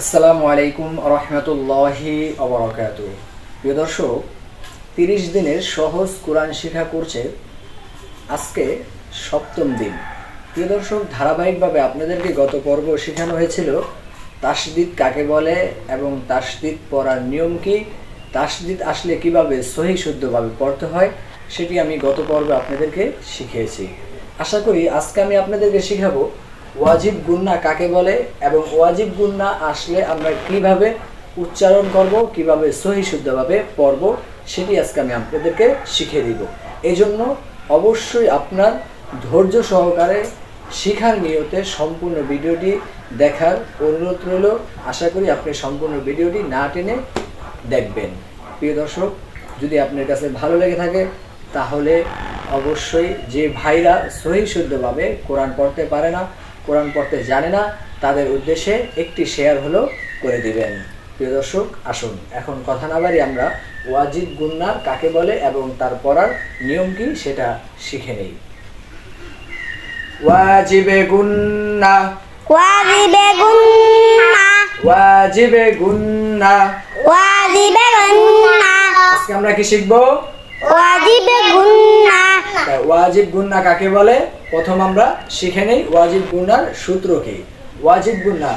আসসালামু আলাইকুম রহমতুল্লাহি ওয়া প্রিয় দর্শক, 30 দিনের সহজ কোরআন শিক্ষা কোর্সের আজকে সপ্তম দিন। প্রিয় দর্শক, ধারাবাহিকভাবে আপনাদেরকে গত পর্ব শেখানো হয়েছিল তাসদিদ কাকে বলে এবং তাসদিদ পড়ার নিয়ম কি, তাসদিদ আসলে কিভাবে সহি শুদ্ধভাবে পড়তে হয় সেটি আমি গত পর্বে আপনাদেরকে শিখিয়েছি। আশা করি আজকে আমি আপনাদেরকে শেখাবো ওয়াজিব গুন্না কাকে বলে এবং ওয়াজিব গুন্না আসলে আমরা কিভাবে উচ্চারণ করব, কিভাবে সহি শুদ্ধভাবে পড়ব সেটি আজকে আমি আপনাদেরকে শিখিয়ে দিব। এই জন্য অবশ্যই আপনার ধৈর্য সহকারে শিখার নিয়তে সম্পূর্ণ ভিডিওটি দেখার অনুরোধ রইল। আশা করি আপনি সম্পূর্ণ ভিডিওটি না টেনে দেখবেন। প্রিয় দর্শক, যদি আপনার কাছে ভালো লেগে থাকে তাহলে অবশ্যই যে ভাইরা সহি শুদ্ধভাবে কোরআন পড়তে পারে না, কোরআন পড়তে জানে না, তাদের উদ্দেশ্যে একটি শেয়ার হলো করে দিবেন। প্রিয় দর্শক, আসুন এখন কথা না বাড়ি আমরা ওয়াজিব গুন্না কাকে বলে এবং তার পড়ার নিয়ম কি সেটা শিখে নেই। ওয়াজিবে গুন্না, ওয়াজিবে গুন্না, ওয়াজিবে গুন্না। ওয়াজিবে গুন্না, আজকে আমরা কি শিখবো? ওয়াজিবে গুন্না। ওয়াজিব গুন্না কাকে বলে প্রথম আমরা শিখে নেই। ওয়াজিব গুন্নার সূত্র কি? ওয়াজিব গুন্না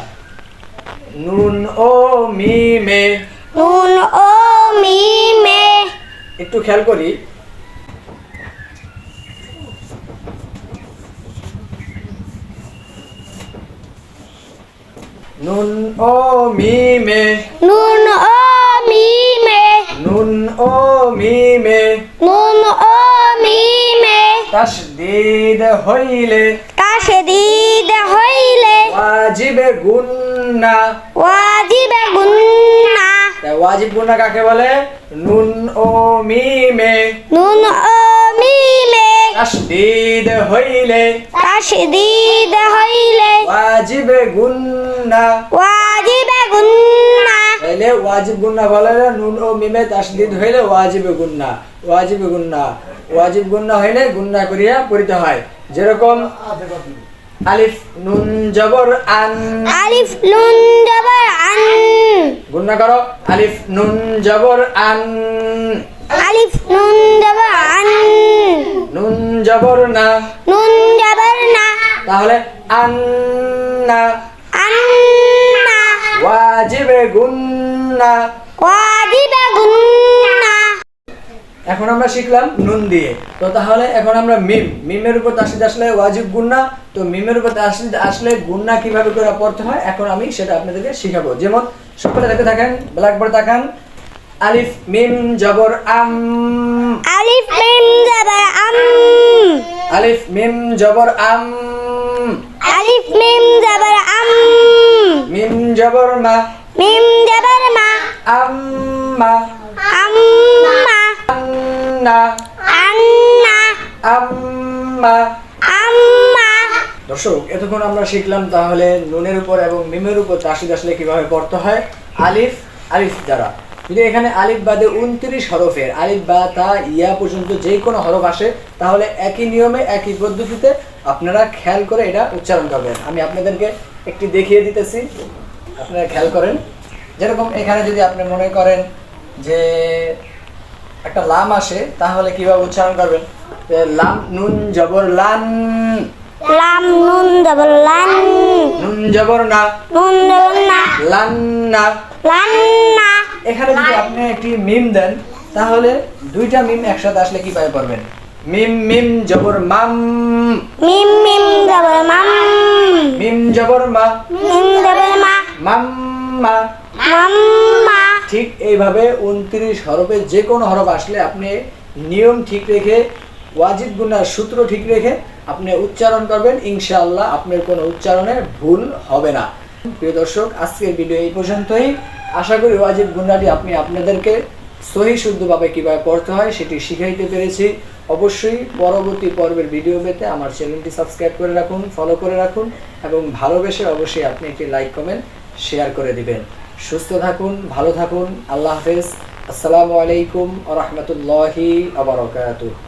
নুন ও মিমে, নুন ও মিমে। একটু খেয়াল করি, নুন ও মিমে, নুন ও মিমে, নুন ও মিমে। নুন ও মিমে। তাসদীদ হইলে, তাসদীদ হইলে ওয়াজিবে গুন্না। ওয়াজিবে গুন্না। ওয়াজিব গুন্না কাকে বলে? নুন ও মিমে, নুন ও মিমে। তাসদীদ হইলে, তাসদীদ হইলে ওয়াজিবে গুন্না। ওয়াজিবে গুন্না। তাহলে ওয়াজিব গুন্না বলে নুন ও মিমে তাসদীদ হইলে ওয়াজিবে গুন্না। ওয়াজিবে গুন্না, ওয়াজিব গুন্না হইলে গুন্না করিয়া পড়িতে হয়। যেরকম আলিফ নুন জবর আন, আলিফ নুন জবর আন। গুন্না করো। আলিফ নুন জবর আন, আলিফ নুন জবর আন। নুন জবর না, নুন জবর না। তাহলে আন্না। আন্না। ওয়াজিবে গুন্না। ওয়াজিবে গুন্না। এখন আমরা শিখলাম নুন দিয়ে, তো তাহলে এখন আমরা মিম, মিমের উপর তাসদীদ আসলে ওয়াজিব গুন্না, তো মিমের উপর তাসদীদ আসলে গুন্না কিভাবে করে পড়তে হয় এখন আমি সেটা আপনাদেরকে শিখাবো। যেমন সকলে দেখে থাকেন, ব্ল্যাকবোর্ড তাকান। আলিফ মিম জবর আম, আলিফ মিম জবর আম। আলিফ মিম জবর আম। আলিফ মিম জবর আম। মিম জবর মা, মিম জবর মা। আম্মা। আম্মা। আন্না, আন্না। আম্মা। আম্মা। দর্শক, এতক্ষণ আমরা শিখলাম তাহলে নুনের উপর এবং মিমের উপর তাসদীদ আসলে কিভাবে পড়তে হয়। আলিফ, আলিফ দ্বারা যদি এখানে আলিফ বাদে 29 হরফের আলিফ বা তা ইয়া পর্যন্ত যে কোনো হরফ আসে তাহলে একই নিয়মে একই পদ্ধতিতে আপনারা খেয়াল করে এটা উচ্চারণ করবেন। আমি আপনাদেরকে একটি দেখিয়ে দিতেছি, আপনারা খেয়াল করেন। যেরকম এখানে যদি আপনি মনে করেন যে একটা লাম আসে তাহলে কিভাবে উচ্চারণ করবেন? লাম নুন জবর লান, লাম নুন জবর লান। নুন জবর না, নুন জবর না। লান না। লান্না। এখানে যদি আপনি একটি মিম দেন তাহলে দুইটা মিম একসাথে আসলে কিভাবে পড়বেন? মিম মিম জবর মাম, মিম মিম জবর মাম। মিম জবর মা, মিম জবর মা। মাম্মা। মাম্মা। ঠিক এইভাবে 29 হরফে যে কোনো হরফ আসলে আপনি নিয়ম ঠিক রেখে ওয়াজিব গুন্নার সূত্র ঠিক রেখে আপনি উচ্চারণ করবেন, ইনশাআল্লাহ আপনার কোনো উচ্চারণে ভুল হবে না। প্রিয় দর্শক, আজকের ভিডিও এই পর্যন্তই। আশা করি ওয়াজিব গুন্নাটি আপনি আপনাদেরকে সহি শুদ্ধভাবে কিভাবে পড়তে হয় সেটি শিখাইতে পেরেছি। অবশ্যই পরবর্তী পর্বের ভিডিও পেতে আমার চ্যানেলটি সাবস্ক্রাইব করে রাখুন, ফলো করে রাখুন এবং ভালোবেসে অবশ্যই আপনি একটি লাইক কমেন্ট শেয়ার করে দিবেন। সুস্থ থাকুন, ভালো থাকুন। আল্লাহ হাফেজ। আসসালামু আলাইকুম ওয়া রাহমাতুল্লাহি ওয়া বারাকাতুহু।